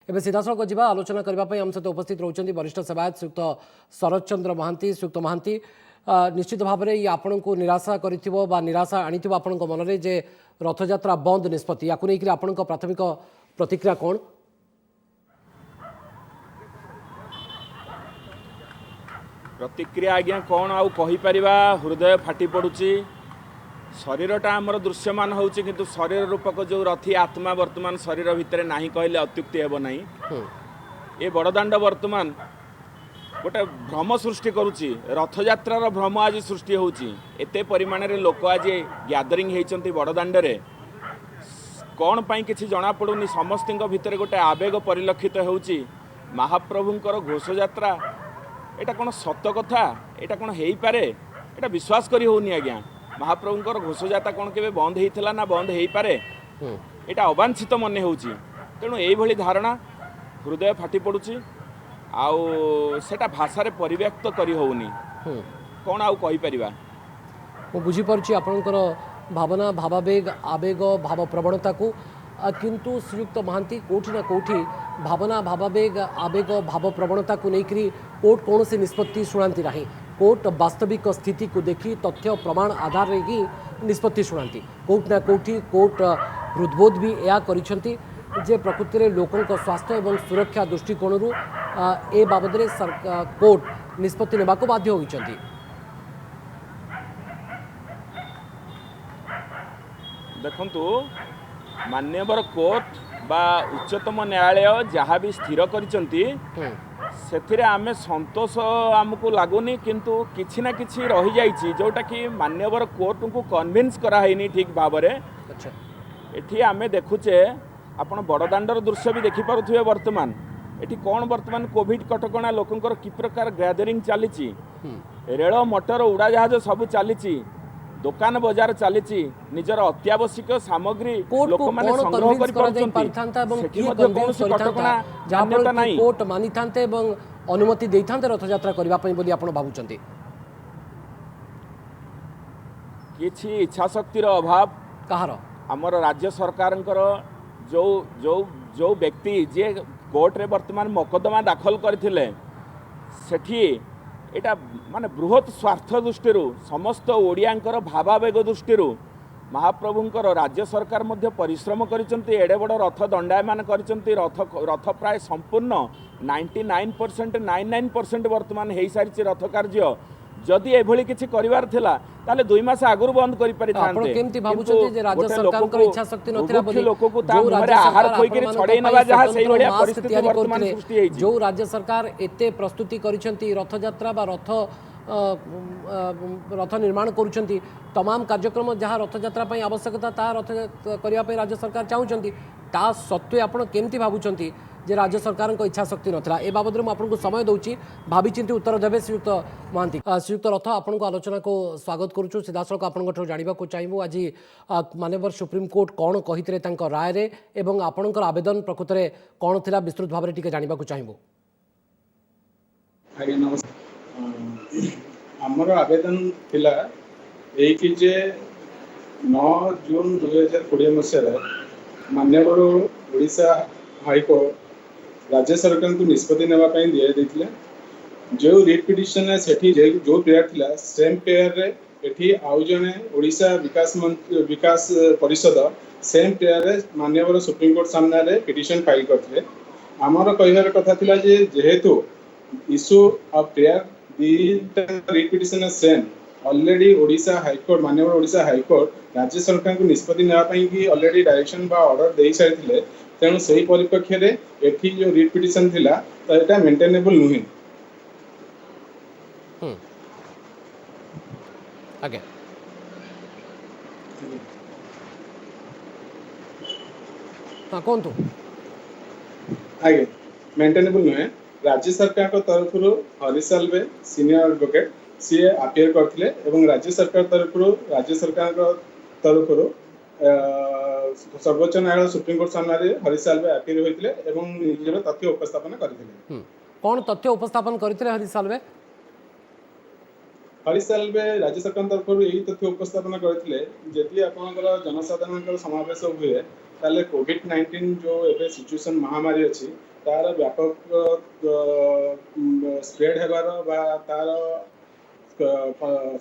एवं सीधासख जा आलोचना करने आम सहित उपस्थित रोचंती वरिष्ठ सेवायत श्रीयुक्त शरद चंद्र महांती। श्रीयुक्त महांती, निश्चित भाव में ये आपण को निराशा निराशा आनी आपण मन में जे रथयात्रा बंद निष्पत्ति या आपण प्राथमिक प्रतिक्रिया कौन? प्रतिक्रिया आज्ञा कौन आउ कहीपर हृदय फाटी पड़ुची। शरीरटा आमर दृश्यमान होउची किंतु शरीर रूपक जो रथी आत्मा वर्तमान शरीर भितर नहीं कहले अत्युक्ति हेब नहीं। ये बड़दाण्ड वर्तमान गोटे भ्रम सृष्टि करुच्ची। रथयात्रार भ्रम आज सृष्टि होउची। एते परिमाण रे लोक आज गैदरिंग होइचंती बड़दाण्ड रे कौन पाई किछि जना पड़ुनी। समस्तिंक भितर गोटे आवेग परिलक्षित होउची। महाप्रभुंकर घोषयात्रा एटा कौन सत कथा? एटा कौन हेई पारे? एटा विश्वास करी होउनी आज्ञा। महाप्रभुंकर घोषयात्रा कौन केबे बंद हेइथिला ना बंद हेई पारे? एटा अवांछित मने होउची। तेणु एई भली धारणा हृदय फाटी पड़ुची। आउ सेटा भाषा रे परिव्यक्त करी होउनी। कौन आउ कहि परिबा? मु बुझी परछि आपनकर भावना, भावावेग, आवेग, भाव प्रवणता को, किंतु श्रीयुक्त महांती कोठी ना कोठी भावना, भावावेग, आवेग, भाव प्रवणता को लेकर कोर्ट कौन से निष्पत्ति शुणाती ना। कोर्ट वास्तविक स्थिति को देखी तथ्य प्रमाण आधार ही निष्पत्ति शुणाती। कोर्ट ना कोठी कोर्ट हृदबोध भी या करिसेंती जे प्रकृति में लोकों स्वास्थ्य एवं सुरक्षा दृष्टिकोण ए बाबद कोर्ट निष्पत्ति नेबा को बाध्य होइछंती। देखंतु मान्यवर कोर्ट बा उच्चतम न्यायालय जहाँ भी स्थिर करिसेंती सेथिरे आमे संतोष आमको लागुनी, किंतु किछि ना किछि रही जाइछि जोटा कि मान्यवर कोर्ट को कन्विन्स करा हैनी ठीक भाव में। अच्छा, एठी आमे देखुचे आपण बड़दाण्डर दृश्य भी देखि पारुथिबे। वर्तमान एठी कौन वर्तमान कोविड कटकणा लोकंकर कि प्रकार गैदरिंग चलीची। रेल मोटर उड़ाजहाज सब चलीची। दुकान बजार चलीची। निजर अत्यावश्यक सामग्री लोक माने संग्रह करि पारछंती। कोर्ट मानि थांते एवं अनुमति देई थांते रथयात्रा करबा पई बोली आपण भाबुचंती। किछि इच्छा शक्तिर अभाव कहार हमर राज्य सरकारंकर जो जो जो व्यक्ति जे कोर्ट रे वर्तमान मोकदमा दाखल करथिले सेठी एटा माने बृहत स्वार्थ दृष्टि समस्त ओडियांकर भावावेग दृष्टि महाप्रभुंकर राज्य सरकार मध्य परिश्रम करिसेंती। एडे बड़ रथ दंडायमान करिसेंती। रथ प्राय संपूर्ण 99% वर्तमान हो सारी रथ कार्य। जदि एभली किछि करिवार थिला ताले 2 मास आगुर बंद करि पारि थांते। आपण केमति भाबुछथि जे राज्य सरकार को इच्छा शक्ति नथिला बोली लोक को ता हमरे आहार खोइ के छडै नबा जहा सेही बढिया परिस्थिति वर्तमान सृष्टि हेछि। जो राज्य सरकार एते प्रस्तुति करिसेंती रथ यात्रा बा रथ निर्माण करुछंती तमाम कार्यक्रम जहाँ रथ यात्रा पई आवश्यकता ता रथ करिया पई राज्य सरकार चाहुछंती ता सत्वे आपण केमति भाबुछंती जे राज्य सरकार को इच्छा शक्ति नथिला। ए बाबद में आपको समय दौची भावी चिंती उत्तर देवे श्रीयुक्त महांती। श्रीयुक्त रथ आपण को आलोचना को स्वागत करुछु। सीधासख आपण जाना चाहिए आज माननीय सुप्रीम कोर्ट कौन कही राय रे एवं आपणकर आवेदन प्रकृत में कौन थिला विस्तृत भाव में टिके जाना चाहिए। आमर आवेदन थिला एई कि जे 9 जून 2020 मसीह माननीय ओडिशा हाईकोर्ट राज्य सरकार को निष्पत्ति नेबा पई दिया देथिले। जो रिट पिटिशन सेठी जो पेयर थिला सेम पेयर रे एठी आउ जने ओडिशा विकास परिषद सेम पेयर रे माननीय सुप्रीम कोर्ट सामने रे पिटिशन फाइल करथिले। हमर कहिबार कथा थिला जे जेहेतु issue of pair the writ petition same already Odisha high court माननीय ओडिशा हाईकोर्ट राज्य सरकार को निष्पत्ति नेबा पई कि ऑलरेडी डायरेक्शन बा ऑर्डर देई सारिथिले। तेणु से परिप्रेक्षी में एठी जो रिट पिटिशन थिला तो एटा मेंटेनेबल नुहे। आगे हां कोन तो आगे मेंटेनेबल नुहे। राज्य सरकार को तरफ हरिसालवे सीनियर एडवोकेट सी अपियर करथिले एवं राज्य सरकार तरफ सर्वोच्च न्यायालय सुप्रीम कोर्ट सामने हरिसालवे अपियर होइतिले एवं निजर तथ्य उपस्थापन करथिले। कोन तथ्य उपस्थापन करथिले हरिसालवे? हरिसालवे राज्य सरकार तरफ यही तथ्य उपस्थापन करथिले जदि आपनकर जनसाधारण समावेश हुए ताले कोविड-19 जो एबे सिचुएशन महामारी अछि तार व्यापक स्प्रेड हेबार बा तार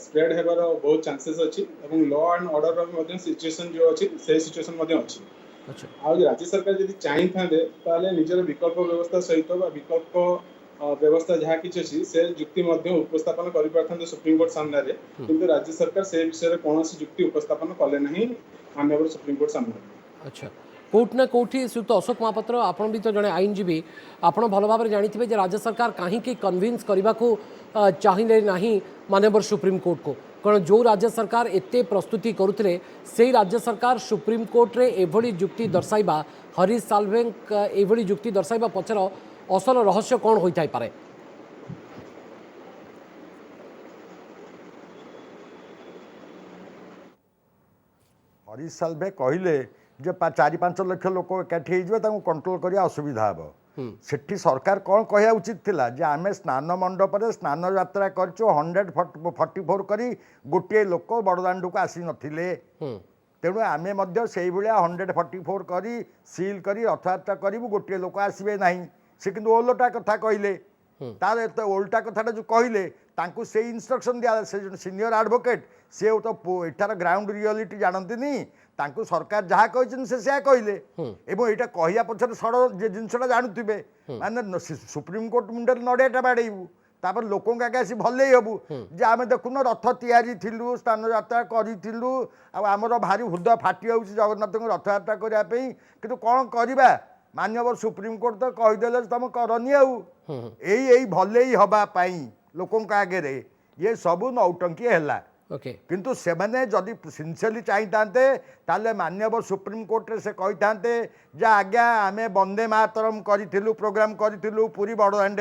स्प्रेड हेबार बहुत चांसेस अच्छी लॉ एंड ऑर्डर सिचुएशन जो अच्छी से सिचुएशन अच्छी अच्छा आ राज्य सरकार जब चाही था निजर विकल्प व्यवस्था सहित विकल्प व्यवस्था जहाँ किसी अच्छी से जुक्ति उपस्थापन कर सुप्रीमकोर्ट सामने किंतु राज्य सरकार से विषय में कौन जुक्ति उपस्थापन कले ना माननीय सुप्रीमकोर्ट सामने। अच्छा कोर्ट ना कोठी श्रीयुक्त अशोक महापात्र आपण भी तो जड़े आईनजीवी आपण भल भाव जानते हैं राज्य सरकार कहीं कन्विन्स करने को चाहिए ना माननीय सुप्रीमकोर्ट को कारण जो राज्य सरकार एते प्रस्तुति करुले से राज्य सरकार सुप्रीमकोर्ट रे एभली जुक्ति दर्शाइबा हरीश साल्वे एभली जुक्ति दर्शाइबा पछर असल रहस्य कौन होई थाई पारे। हरीश साल्वे कहले जे 4-5 लाख लोक एकाठी हो कंट्रोल करने असुविधा हे सेठी सरकार कौन कह उचित थिला जे आमे स्नान मंडप स्नान यात्रा कर 144 करी गोटे लोक बड़दाण्ड को आसी नथिले तेणु आमे मध्य से भाया 144 करी सील करी रथयात्रा करूँ गोटे लोक आसबे ना से किंतु ओलटा कथा कहले तार एत ओल्टा कथाटा जो कहले तांकू से इंस्ट्रक्शन दिया से सीनियर एडवोकेट से तो एठार ग्राउंड रियलिटी जानती तांकू सरकार जहाँ कहते से कहले एवं यहाँ कहया पछर सड़ जे जिनसा जानुवे माने सुप्रीमकोर्ट मुंडे नड़ियाटा बाड़ेबू तापर लोक आगे आसी भले हबू जे आम देखुन रथ तैयारी थिलु स्नान यात्रा करूँ आमर भारी हृदय फाटी जाऊँ जगन्नाथ रथ यात्रा करने किंतु कौन करवा माननीय सुप्रीमकोर्ट तो कहीदेले तुम करनी आई भले हवाई लोक आगे ये सबू नौटंकी है ओके किंतु से मैंने जदि सिंसियरली चाहिए माननीय सुप्रीमकोर्ट से कही था जे आज्ञा आम वंदे मातरम करूँ प्रोग्राम करूँ पूरी बड़दाण्ड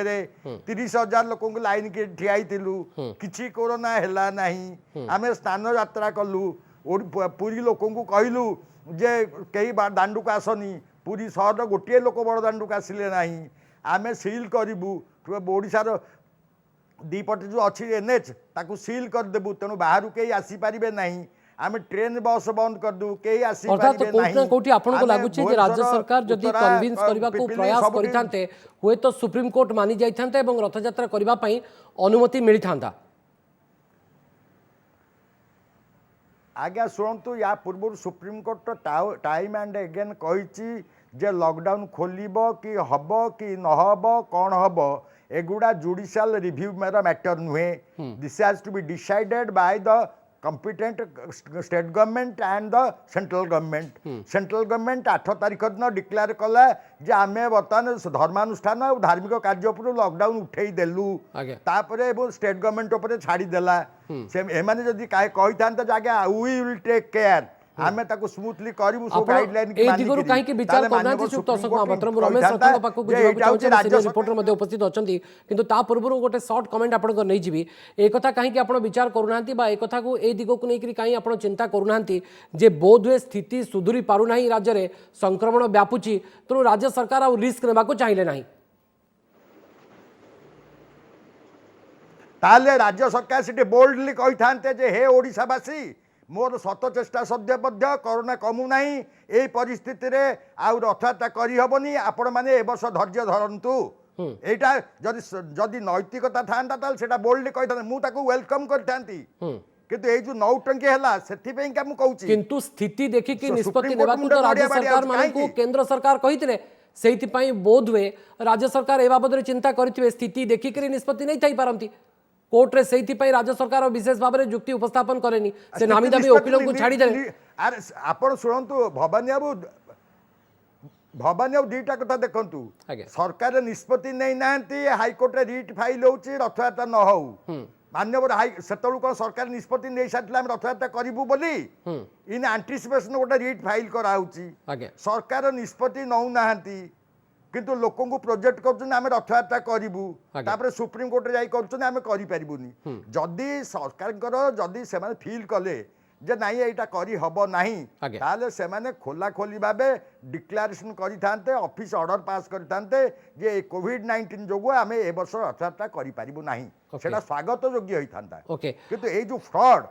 30,000 लोक लाइन के ठियाई कि कोरोना है ना आम स्नान यात्रा कलु पूरी लोक कहलु जे कई दाण्ड को आसनी पूरी सहर गोटे लोक बड़दाण्ड को आसिले ना आम सिल करूँ ओडार दीपटे जो अच्छी एनएच ताकू सील करदेबू तेणु बाहर कहीं आसीपारे ना आम ट्रेन बस बंद करदू कहीं अर्थात कोठी ना कोठी आपनको लागुछि जे राज्य सरकार जदि कन्विन्स करबा को प्रयास करिथांते हुए तो सुप्रीम कोर्ट मानि जाइथांते एवं रथयात्रा करबा पई अनुमति मिली थांता। आज्ञा शुणु या पूर्व supreme court time and again कही जे लॉकडाउन खोलिब कि हब कि नहब कौन हब एगुड़ा जुडिशियल रिव्यू मेरा मैटर नुहे this has to be decided by the competent state government and the central government 8 तारीख दिन डिक्लेयर कला जे आमे बर्तमान धर्मानुष्ठान और धार्मिक कार्य उपर लॉकडाउन उठेई देलु तापरे स्टेट गवर्नमेंट उपर छाड़ी देला से एमाने जदी कहि थांत जागे वी विल टेक केयर आमे ताको स्मूथली करिवु सो गाइडलाइन के मानि दिगरु काहे के विचार करना जे सुक्त अशोक महापात्र रमेश रथंग पाको गुजरात राज्य रिपोर्टर मध्ये उपस्थित अछंती किंतु ता पूर्व गोटे शॉर्ट कमेंट आपण को नै जीवी ए कथा काहे के आपण विचार करूनांती बा ए कथा को ए दिगो को नै करी काहे आपण चिंता करूनांती जे बोधवे स्थिति सुधुरी पारु नाही राज्य रे संक्रमण व्यापुची तो राज्य सरकार आ रिस्क नेबा को चाहिले नाही ताले राज्य सरकार सिटी बोल्डली कहि थांते जे हे ओडिसावासी मोर शत चेष्टा सद्य कोरोना कमु ना यही परिस्थिति रे आउ रथयात्रा करहबनी आपण मैंने ए वर्ष धैर्य धरतु यहाँ जदि जदि नैतिकता था से बोल्डली कही था मुझे वेलकम करथांती किंतु ए जो नौटंकी है से किंतु स्थिति देखिकी निष्पत्ति नेबाकू तो राज्य सरकार मानकू केंद्र सरकार कहिथिले सेहिथिपई बोध हुए राज्य सरकार ए बाबद चिंता करथिबे स्थिति देखिकी निष्पत्ति नहीं थाई पारंती कोर्ट रे सेहिथिपई राज्य सरकार विशेष भाव में जुक्ति उपस्थापन करेनी से नामी दाबी वकीलों को छाड़ी देले अरे आपण शुणु भवानी बाबू दुईटा कथा देखंतु सरकार निष्पत्ति नहीं नांती हाईकोर्ट रे रिट फाइल होची रथयात्रा न हो मान्यवर हाई सेतलु कोन सरकार निष्पत्ति नहीं साथिला हम रथयात्रा करिवु बोली इन एंटीसिपेशन गोटे रिट फाइल करा होची सरकार निष्पत्ति नौ नांती किंतु लोक को प्रोजेक्ट कर रथयात्रा करूँ सुप्रीम कोर्ट जाई करें जदि सरकार जदि से फिल कले जे नाई यहाँ करी हब ना से खोला खोली भाव डिक्लेरेशन करते ऑफिस ऑर्डर पास करते जे कोविड-19 जो आम ए वर्ष रथयात्रा करूँ ना से स्वागत योग्य होता किंतु ये जो fraud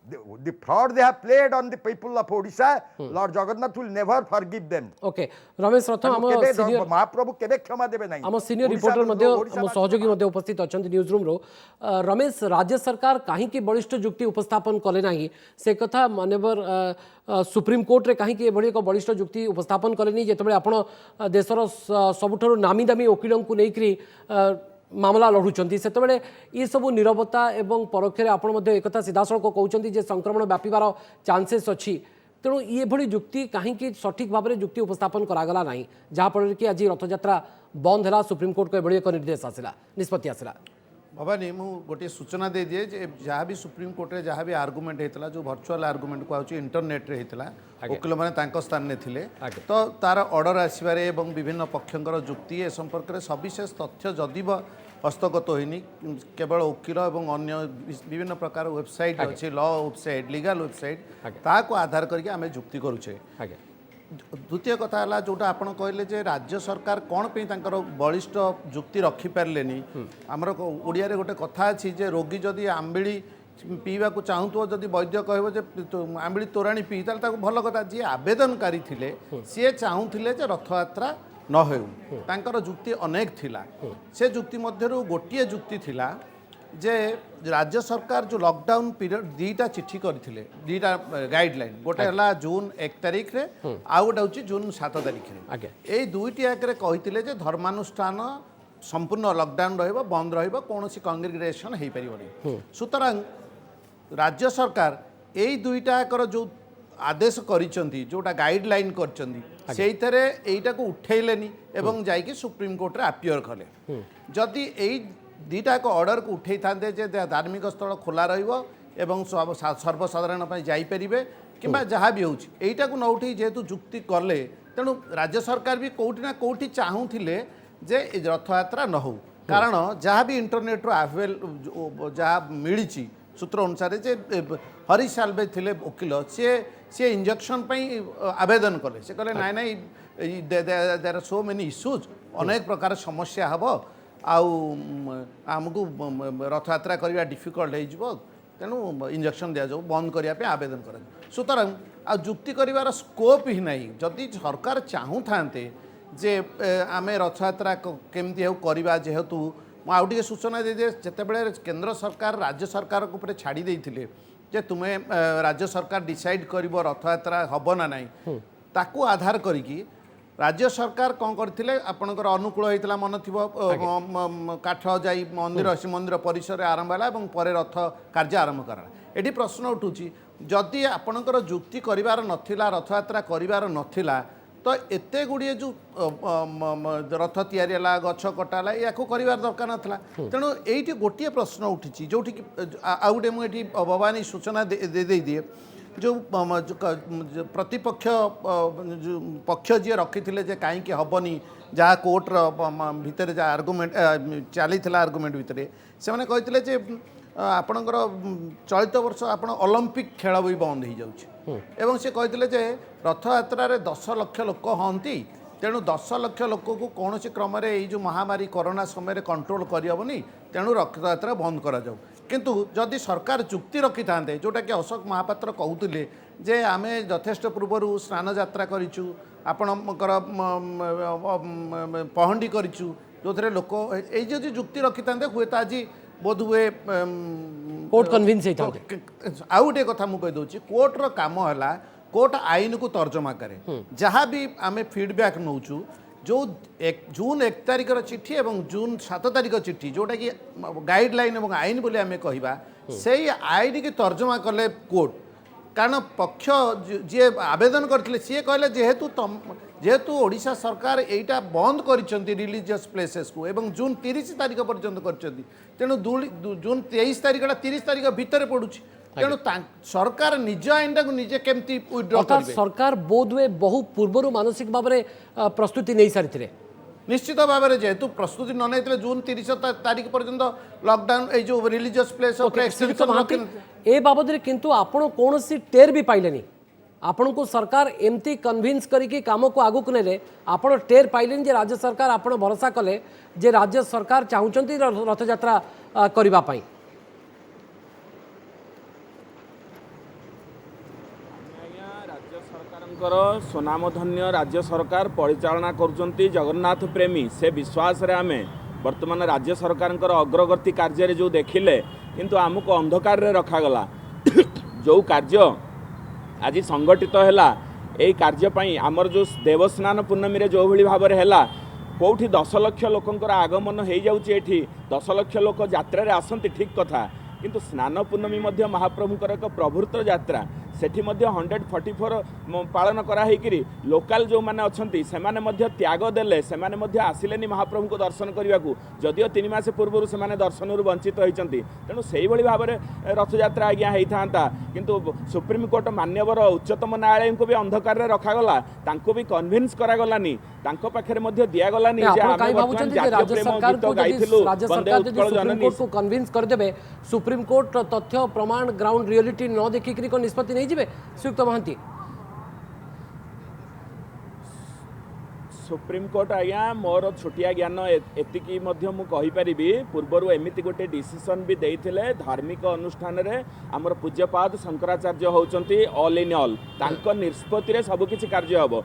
the fraud they have played on the people of Odisha, Lord Jagannath will never forgive them. Okay Ramesh रथ आम सीनियर महाप्रभु केबे क्षमा देबे नाही आम सीनियर रिपोर्टर आम सहयोगी उपस्थित अच्छा न्यूज रूम रो रमेश राज्य सरकार कहीं बलिष्ठ जुक्ति उपस्थापन कले ना से कथा मानवर सुप्रीम कोर्ट रे कहीं एभली एक बलिष्ठ जुक्ति उपस्थापन कले जिते आपण देशर सबुठ नामी दामी वकिलों को लेकर मामला लड़ुंट से ये सब नीरवता एवं परोक्षे आपड़ एक सीधासख कहते जे संक्रमण व्यापार चांसेस अच्छी तेणु ये भली जुक्ति कहीं सठिक भाव में जुक्ति उपस्थापन करागला ना जहाँफल कि आज रथयात्रा बंद है सुप्रीम कोर्ट को एभली एक निर्देश आसला निष्पत्ति आसला भवानी मु गोटे सूचना दे दिए जे जहाँ भी सुप्रीम कोर्ट रे जहाँ भी आर्गुमेंट होता जो भर्चुआल आर्गुमेंट को इंटरनेट रे होता वकिल मैंने स्थान में थिले तो तार ऑर्डर आसबारे एवं विभिन्न पक्षर जुक्ति ए संपर्क में सविशेष तथ्य जदि हस्तगत होनी केवल वकिल और अन्य विभिन्न प्रकार वेबसाइट अच्छी लॉ वेबसाइट लीगल वेबसाइट ताको आधार करके आम जुक्ति करुचे द्वितीय कथा है जोटा आपड़ कहले जे राज्य सरकार कौन पे बलिष्ठ जुक्ति रखिपारे आमर ओडिया गोटे कथा अच्छी जे रोगी जदि आंबिड़ी पीवा को चाहूव जदि वैद्य कह आंबिड़ी तोराणी पी भल कथा जी आवेदनकारी थिले सी चाहूले जे रथयात्रा न हो तांकर जुक्ति अनेक थिला से जुक्ति मध्यरु गोटिए जुक्ति थिला जे राज्य सरकार जो लॉकडाउन पीरियड दीटा चिट्ठी करथिले दीटा गाइडलाइन गोटे हला जून 1 तारिख रे आ गोटे होची जून 7 तारिख रे ए दुईटी आकरे कहिथिले जे धर्मानुष्ठान संपूर्ण लॉकडाउन रहइबो बंद रहइबो कोनोसी कांग्रेगेशन हेइ परिबोनी सुतरां राज्य सरकार ए दुईटा आकर जो आदेश करिसंती जोटा गाइडलाइन करचंती सेइथरे एइटा को उठैलेनी एवं जाईकी सुप्रीम कोर्ट रे अपियर कले जदि एइ दीटा को ऑर्डर को उठे था धार्मिक स्थल खोला रही सर्वसाधारण जापरे कि जहाँ भी होटा को न उठे जेहेतु जुक्ति कले तेणु राज्य सरकार भी कौटी ना कौटी चाहूले जे रथयात्रा न हो कारण जहाँ भी इंटरनेट रो जहाँ मिली सूत्र अनुसार जे हरीश साल्वे थिले वकिल सी इंजेक्शन आवेदन कले से कहले नाई नाई there are so many issues अनेक प्रकार समस्या हम आमको रथयात्रा करवा डिफिकल्ट हो तेणु इंजेक्शन दि जाऊ बंद करने आवेदन कर सुतरां आ जुक्ति कर स्कोप ही नहीं जदि सरकार चाहू था जे आम रथयात्रा केमती हो करवा जेहेतु मुझे सूचना दे दिए जितेबाला केंद्र सरकार राज्य सरकार ऊपर छाड़ी देते जे तुम्हें राज्य सरकार डिसाइड कर रथयात्रा हम ना नहीं ताकू आधार करिकी राज्य सरकार कौन करते आपणकर अनुकूल होता मन थी काठ जाई मंदिर श्रीमंदिर परिसर आरंभ है और पर रथ कार्य आरंभ करा ये प्रश्न उठूँ जदि आपणकर जुक्ति करिवार नथिला रथयात्रा करिवार नथिला तो एते गुड़िए जो रथ तैयारी है गछ कटाला या करिवार दरकार नाला तेणु ये गोटे प्रश्न उठी जो आ गए मुझे भवानी सूचना दे दिए जो प्रतिपक्ष पक्ष जी रखी थे कहीं हेनी जहाँ कोर्टर भितर जहाँ आर्गुमेंट चली आर्गुमेंट भितर से मैंने कहते आपणकर चलित वर्ष आप ओलंपिक खेल भी बंद हो जाऊँ से कहते रथयात्रा 10 लाख लोक हंती तेणु 10 लाख लोक को कौन क्रम जो महामारी कोरोना समय कंट्रोल करहबनी तेणु रथयात्रा बंद करा जाऊ किंतु जदि सरकार जुक्ति रखि था जोटा कि अशोक महापात्र कहते जे आमे यथेष्ट पूर्व स्नान यात्रा करूँ आपणकर पहंडी करूँ जो थे लोक ये जुक्ति रखि था हुए तो आज बोध हुए कोर्ट कन्विंस आउ गोटे कथा मुझे कहीदे कोर्टर काम है कोर्ट आईन को तर्जमा करे जहाँ भी आम फीडबैक नौ जो जून 1 तारिख चिट्ठी और जून 7 तारिख चिट्ठी जोटा कि गाइडलाइन और आईन बोली आम कहवा से आईन की तर्जमा कले कोर्ट कारण पक्ष जी आवेदन करते सी कहले जेहेतु ओडिशा सरकार एटा बंद कर रिलीजियस प्लेसेस को एवं जून 30 तारिख पर्यंत कर तेणु जून 23 तारिख 30 तारिख भितर पड़ू तेणु सरकार निज आईन को निजे केमती विड्रॉ करिवे सरकार बोधवे बहु पूर्व मानसिक भाव में प्रस्तुति नहीं सारी निश्चित भाव में जेहेतु प्रस्तुति न नहीं जून 30 तारिख पर्यंत लॉकडाउन ए जो रिलीजियस प्लेस ए बाबद किंतु आपण कौन सी टेर भी पाइलेनी आपण को सरकार एमती कन्विंस करके काम को आगू नेले आपण टेर पाइलेनी जे राज्य सरकार आपण भरोसा कले जे राज्य सरकार चाहूचंती रथ यात्रा करबा पाई स्वनामधन्य राज्य सरकार परिचालना करुँच जगन्नाथ प्रेमी से विश्वास रे आमे वर्तमान राज्य सरकार अग्रगति कार्य जो देखिले किंतु आमको अंधकार रे रखागला जो कार्य आज संगठित है यही कार्यपाई आमर जो देवस्नान पूर्णमी रे जो भली भाव रे हैला कौटी 10 लाख लोकंकर आगमन हो जाऊँगी 10 लाख लोक यात्रा आसती ठीक कथा किंतु स्नान पूर्णमी मध्य महाप्रभुकर एक प्रभुत यात्रा सेठी मध्य 144 पालन कराई लोकाल जो मैंने अच्छा से मैंने त्याग देले से मैंने आसिले महाप्रभु को दर्शन करने को जदिव 3 मास पूर्व से दर्शन वंचित होती तेणु से भाव में रथयात्रा आज्ञा होता किंतु सुप्रीमकोर्ट मान्यवर उच्चतम न्यायालय को भी अंधकार में रखागला भी कन्भिन्स करागलानी पाखे दिगलानी कन्भिन्स करदे सुप्रीम कोर्ट तथ्य प्रमाण ग्राउंड रियलिटी न देखिक निष्पत्ति नहीं जिबे श्रीयुक्त महांती सुप्रीमकोर्ट आज्ञा मोर छोटिया ज्ञान एतिकी कहीपरि पूर्वर एमती गोटे डिसीजन भी देते धार्मिक अनुष्ठान रे आमर पूज्यपाद शंकराचार्य होउचंती ऑल इन ऑल तांको निष्पत्ति रे सब किछि कार्य हबो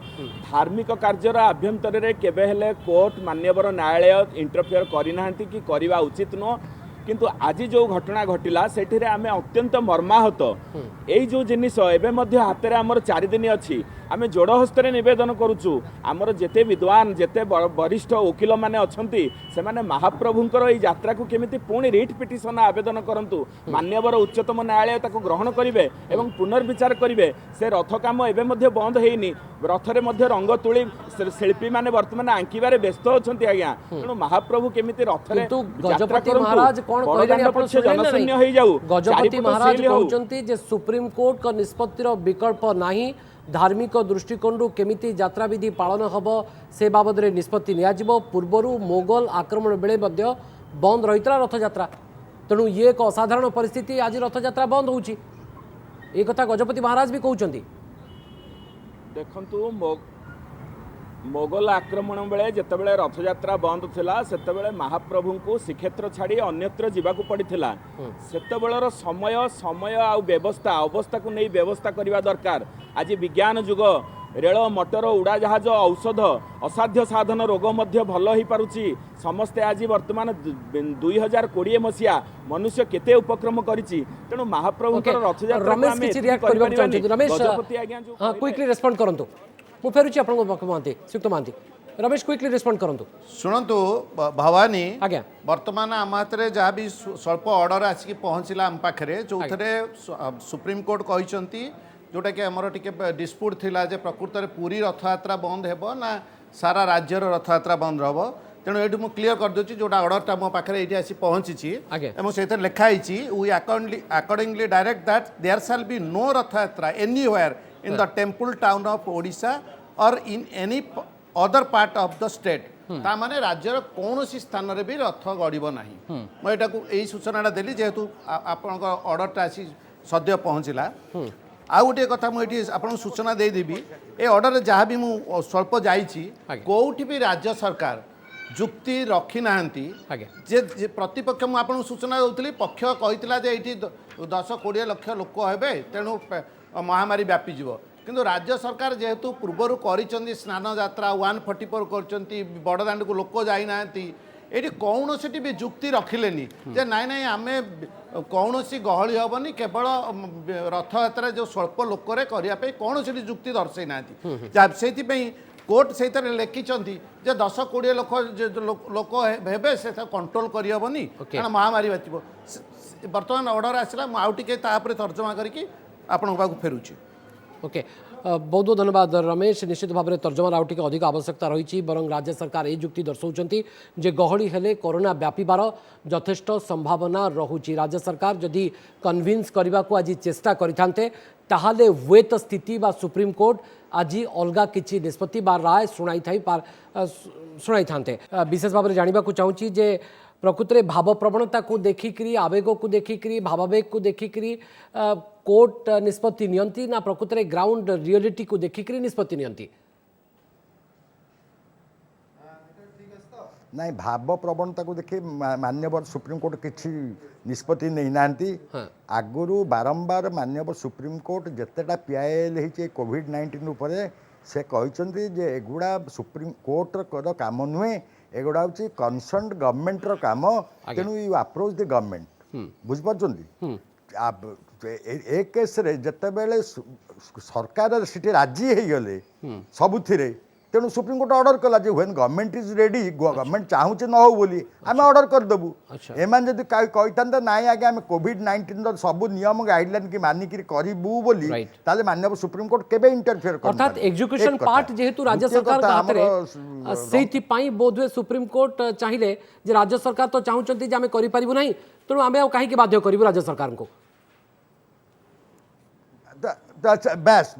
धार्मिक कार्यर आभ्यंतर रे केबे हेले कोर्ट मान्यवर न्यायालय इंटरफेयर करि नाहंती कि करिवा उचित न किंतु आज जो घटना घटिला सेठी रे आमे अत्यंत मर्माहत एई जो जिनिस एबे मध्य हाथ रे हमर 4 दिन अछि आमे जोड़ हस्ते निवेदन करूचु आमर जेते विद्वान जेते वरिष्ठ वकिल माने अछंती से माने महाप्रभुंकर एई यात्रा को केमिति पुणी रिट पिटिशन आवेदन करंतु मान्यवर उच्चतम न्यायालय ताको ग्रहण करिवे एवं पुनर्विचार करिवे से रथ काम एबे मध्य बंद हेइनी रथरे मध्य रंग तुली शिल्पी माने वर्तमान आंकिबारे व्यस्त अछंती आज्ञा तेणु महाप्रभु केमिति रथरे गजपति महाराज कोन कहले आपण जनशून्य होई जाऊ गजपति महाराज कहउचंती जे सुप्रीम कोर्ट का निष्पत्तिर विकल्प नाही धार्मिक दृष्टिकोण केमिति यात्रा विधि पालन हम से बाबद में निष्पत्ति नियाजिबो पूर्वरु मोगल आक्रमण बेले मध्य बंद रही रथयात्रा तेणु ये एक असाधारण परिस्थिति आज रथयात्रा बंद होउची ए कथा गजपति महाराज भी कहउचंती देखंतु मोगल आक्रमण बेले जितेबाला रथयात्रा बंद थिला सेतेबेले महाप्रभु को श्रीक्षेत्र छाड़ी अन्यत्र जावाक पड़ता सेतेबेलर समय समय आ व्यवस्था अवस्था को नहीं व्यवस्था करने दरकार आज विज्ञान जुग रेल मोटर उड़ाजाहाज औषध असाध्य साधन रोग मध्य भल हो पारुची समस्ते आज वर्तमान 2020 मसीहा मनुष्य केते उपक्रम करिछि तेणु महाप्रभु रथयात्रा क्विकली रेस्पोंड करंतु मु फेरुची आपन महांती श्रीयुक्त महांती रमेश क्विकली रेस्पोंड करंतु शुणु भवानी आज्ञा वर्तमान आम हाथ में जहाँ भी स्वल्प ऑर्डर आसिक पहुँचला आम पाखे जो थे सुप्रीम कोर्ट कहते जोटा कि आमर टिके डिस्प्यूट थिला जे प्रकृत में पूरी रथयात्रा बंद हेबो ना सारा राज्यर रथयात्रा बंद रहो तेणु ये मुझे क्लीयर कर दूसरी जोटा ऑर्डरटा मो पाखे ये आसी पहुँची से लिखाई we accordingly direct that there shall be no Rath Yatra anywhere in the temple town of Odisha or in any other part of the state ता माने राज्यर कौन स्थान रे भी रथ गड़ब ना मुझे यही सूचना देली जेहेतु आपण ऑर्डरटा आसी सद्य पहुँचला आउ गोटे कथा मुझे आपको सूचना देदेवी ए ऑर्डर जहाँ भी मुझ स्वल्प जाइए कौटी भी राज्य सरकार जुक्ति रखी ना जे प्रतिपक्ष मुझे सूचना दूसरी पक्ष कही ये 10-20 लाख लोक हे तेणु महामारी व्यापीज किंतु राज्य सरकार जेहेतु पूर्वर कर स्नान यात्रा 144 कर बड़दाण्ड को लोक जाना ये कौन सी भी जुक्ति रखिलेनी जे नाई नाई आम कौन सी गहली हेनी केवल रथयात्रा जो स्वल्प लोकरे करने कौन सी जुक्ति दर्शे ना से कोर्ट से लिखिं जे 10-20 लोक हे से कंट्रोल करहबनी कारण महामारी बाचिब बर्तमान ऑर्डर आसला मुझे तर्जमा करके आपण पाक फेरुची ओके बहुत बहुत धन्यवाद रमेश निश्चित भाव में तर्जमार आउ टिके अधिक आवश्यकता रही बरं राज्य सरकार ये जुक्ति दर्शाउछंती जे गहली हेले कोरोना व्यापीबार यथेष्ट संभावना रहुची राज्य सरकार जदि कन्विन्स करने को आज चेष्टा करिथान्ते ताहाले हुएत स्थिति बा सुप्रीम कोर्ट आज अलगा किछि निष्पत्ति बा राय शुणाई थान्ते विशेष भाव में जानवा चाहूँगी जे प्रकृत में भाव प्रवणता को देखिकी आवेग को देखिकी भावावेग को देखिकी कोर्ट निष्पत्ति नियंती ना प्रकृत में ग्राउंड रियलिटी को देखिकी निष्पत्ति नियंती ନାଇଁ ଭାବ ପ୍ରବଣତାକୁ ଦେଖି ମାନ୍ୟବର ସୁପ୍ରିମକୋର୍ଟ କିଛି ନିଷ୍ପତ୍ତି ନେଇନାହାନ୍ତି। ଆଗରୁ ବାରମ୍ବାର ମାନ୍ୟବର ସୁପ୍ରିମକୋର୍ଟ ଯେତେଟା ପିଆଇଏଲ୍ ହେଇଛି କୋଭିଡ-19 ଉପରେ ସେ କହିଛନ୍ତି ଯେ ଏଗୁଡ଼ା ସୁପ୍ରିମକୋର୍ଟର କାମ ନୁହେଁ, ଏଗୁଡ଼ା ହେଉଛି କନସର୍ଣ୍ଣ ଗଭର୍ଣ୍ଣମେଣ୍ଟର କାମ, ତେଣୁ ୟୁ ଆପ୍ରୋଚ୍ ଦି ଗଭର୍ଣ୍ଣମେଣ୍ଟ। ବୁଝିପାରୁଛନ୍ତି? ଏ କେସ୍ରେ ଯେତେବେଳେ ସରକାର ସେଠି ରାଜି ହେଇଗଲେ ସବୁଥିରେ, ତେଣୁ ସୁପ୍ରିମକୋର୍ଟ ଅର୍ଡର କଲା ଯେ when government is ready, government ଚାହୁଁଛି ନ ହଉ ବୋଲି ଆମେ ଅର୍ଡର କରିଦେବୁ। ଏମାନେ ଯଦି କହିଥାନ୍ତେ ନାଇଁ ଆଜ୍ଞା ଆମେ କୋଭିଡ-19 ସବୁ ନିୟମ ଗାଇଡଲାଇନ୍ କି ମାନିକିରି କରିବୁ ବୋଲି, ତାହେଲେ ମାନ୍ୟବର ସୁପ୍ରିମକୋର୍ଟ କେବେ ଇଣ୍ଟରଫିୟର କରିଥାନ୍ତେ। अर्थात एग्जीक्यूशन पार्ट जेहेतु राज्य सरकार हाथरे सेहिथिपाई बोधवे सुप्रीमकोर्ट चाहिए जे राज्य सरकार तो चाहूचंती जे आमे करि परिबु नाही, तेणु आमे काहे के बाध्य करिबु राज्य सरकार को। बस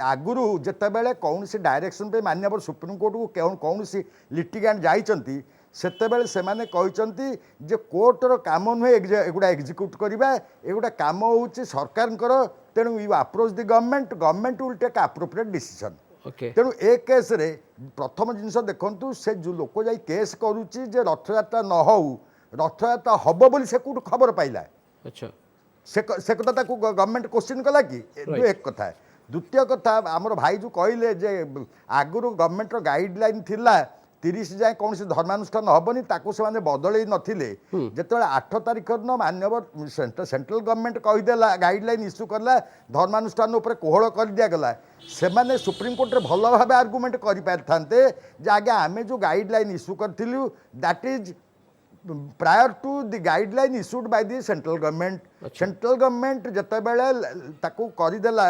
आगुरी जितेबाला कौन सी डायरेक्शन पे मान्यवर सुप्रीमकोर्ट को कौन सी लिटिगेंट जाइछंती सेतेबेले सेमाने कहते जे कोर्टर काम नुहे एगुड़ा एग्जीक्यूट करवा, एगुड़ा काम हूँ सरकार, तेणु you approach the government, government will take appropriate decision. तेणु ए केस रे प्रथम जिनस देखु से जो लोक जाई केस करुच्ची जे रथयात्रा न हो, रथयात्रा हम बोली से कौट खबर पाइला। अच्छा से कथा गवर्नमेंट क्वेश्चन कला कि एक कथा। द्वितीय कथा आमर भाई जो कहले जे आगुरी गवर्नमेंट गाइडलाइन थिला 30 जाए कौन से धर्मानुष्ठान हेनी ताकू से बदल नथिले। जितेबाला 8 तारिख दिन मान्यवर सेंट्रल गवर्नमेंट कहीदेला गाइडलाइन इश्यू करला, धर्मानुष्ठान उपर कोहल कर दिगला, से माने सुप्रीमकोर्ट भल भाव आर्गुमेंट कर पारिथान्ते जे आज्ञा आमे जो गाइडलाइन इश्यू करथिलु that is prior to the guideline issued by the central government. Central government जितेबाला ताकू करदेला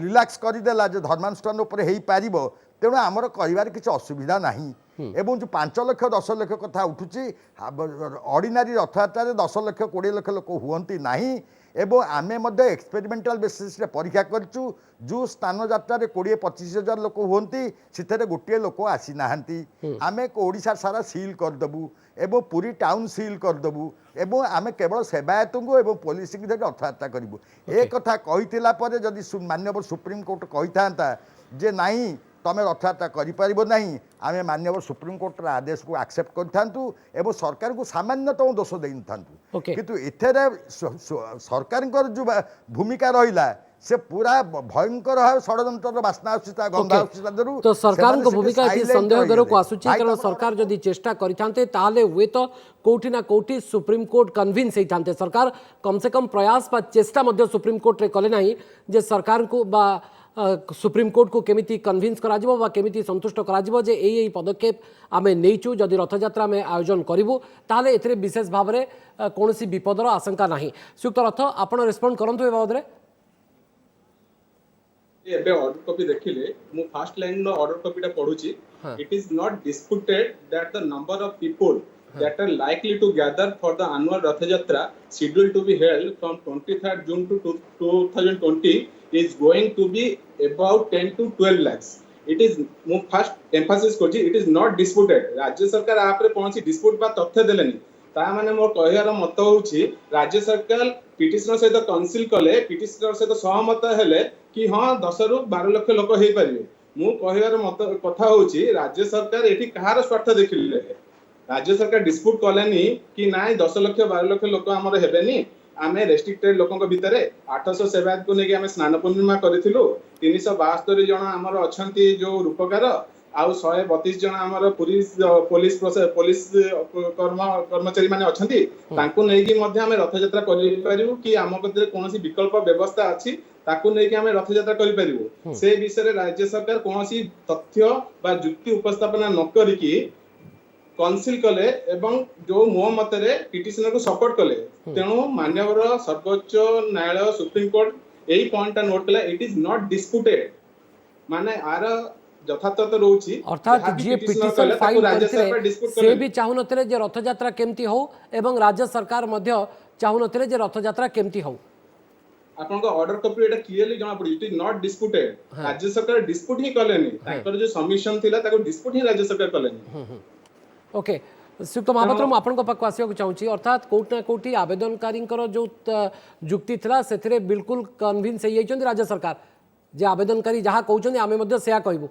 रिलैक्स करदेला जे धर्मानुष्ठान उपर हेई पारिबो, तेणु आमर कर किसी असुविधा नहीं। एवं जो 5 लाख 10 लाख कथा उठुची ऑर्डिनरी रथयात्रा 10 लाख 20 लाख लोक हुअंती नहीं। एवं आमे मध्य एक्सपेरिमेंटाल बेसिस रे परीक्षा करचु, जो स्थान यात्रा 20-25 हजार लोक हुअंती से गोटे लोक आसी नाहंती। आमे ओडिशा सारा सील करदेबू एवं पूरी टाउन सील करदेबू एवं आमे केवल सेवायत को एवं पुलिस की रथयात्रा करूँ। ए कथा कहितिला परे जदि मान्यवर सुप्रीमकोर्ट कही था जे नहीं तमें रथयात्रा करें, आम मान्यवर सुप्रीमकोर्टर आदेश को एक्सेप्ट करूँ सरकार को सामान्यतम दोष दे था। किंतु एथेरे सरकार जो भूमिका रहा से पूरा भयंकर भाव षड्यंत्र बास्ना आसुता गंधा आसुता। तो सरकार को भूमिका ये संदेह घर को आसुची, कारण सरकार जदि चेष्टा करिथांते ताले हुए तो कोठी ना कोठी सुप्रीम कोर्ट कन्विन्स होइथांते। सरकार कम से कम प्रयास बा चेष्टा मध्य सुप्रीम कोर्ट रे कले नाही जे सरकार को बा सुप्रीम कोर्ट को केमिति कन्विन्स कराजिबो बा केमिति संतुष्ट कराजिबो जे एई पदक्षेप आमे नेइचु, जदि रथयात्रा में आयोजन करिवु ताले एथरे विशेष भाव में कोनोसी विपदर आशंका नाही। सुयुक्त रथ आपण रेस्पोंड करंतु ए बाबद रे। एबे ऑर्डर कॉपी देखिले मु फर्स्ट लाइन नो ऑर्डर कॉपीटा पढुची। It is not disputed that the number of people that are likely to gather for the annual Rath Yatra scheduled to be held from 23rd June to 2020 is going to be about 10 to 12 lakhs. It is मु first Mphasis करछि it is not disputed. राज्य सरकार आपरे कोनसी dispute बा तथ्य देलेनी, ता माने मोर कहयार मत होउछि राज्य सरकार पिटिशनर सहित काउंसिल कले, पिटिशनर सहित सहमत हेले कि हां 10 रु 12 लाख लोक हेई परिबे। मु कहयार मत कथा होउछि राज्य सरकार एठी कहार स्वार्थ देखिले, राज्य सरकार डिस्प्यूट कलेनी कि नाई 10 लाख 12 लाख लोक हमर हेबेनी। आमे रेस्ट्रिक्टेड लोकंक भितरे 800 सेवायत को नेकी आमे स्नान पूर्णिमा करिथिलु। 372 जण हमर अछंती जो रूपकार आउ 132 जण हमर पुलिस कर्मचारी माने अछंती, तांको नेकी मध्ये आमे रथ यात्रा करि परिबु कि हम कते कोनोसी विकल्प व्यवस्था अछि ताकू नेकी आमे रथ यात्रा करि परिबु। से विषय राज्य सरकार कोनोसी तथ्य बा जुक्ति उपस्थापना न करि कि काउंसिल कले एवं जो मो मतरे पिटिशनर को सपोर्ट कले। तेणु मान्यवर सर्वोच्च न्यायालय सुप्रीम कोर्ट एई पॉइंट नोट कला इट इज नॉट डिस्प्यूटेड माने आर यथार्थ रहउची। अर्थात जे पिटिशन फाइल करथिले से भी चाहू नथिले जे रथ यात्रा केमती हो एवं राज्य सरकार मध्य चाहू नथिले जे रथ यात्रा केमती हो। आपन को ऑर्डर कॉपी एटा क्लियरली जणा पड़ी इट इज नॉट डिस्प्यूटेड। राज्य सरकार डिस्प्यूट ही कलेनी, ताकर जो सबमिशन थिला ताको डिस्प्यूट ही राज्य सरकार कलेनी। ओके सुयुक्त महापात्र मुझे आपन पाक आसवाक चाहूँगी, अर्थात कोर्ट ना कोर्ट आवेदनकारी जो जुक्ति था से बिल्कुल कन्विन्स हो राज्य सरकार जे आवेदनकारी जहाँ कहते आम से कहूँ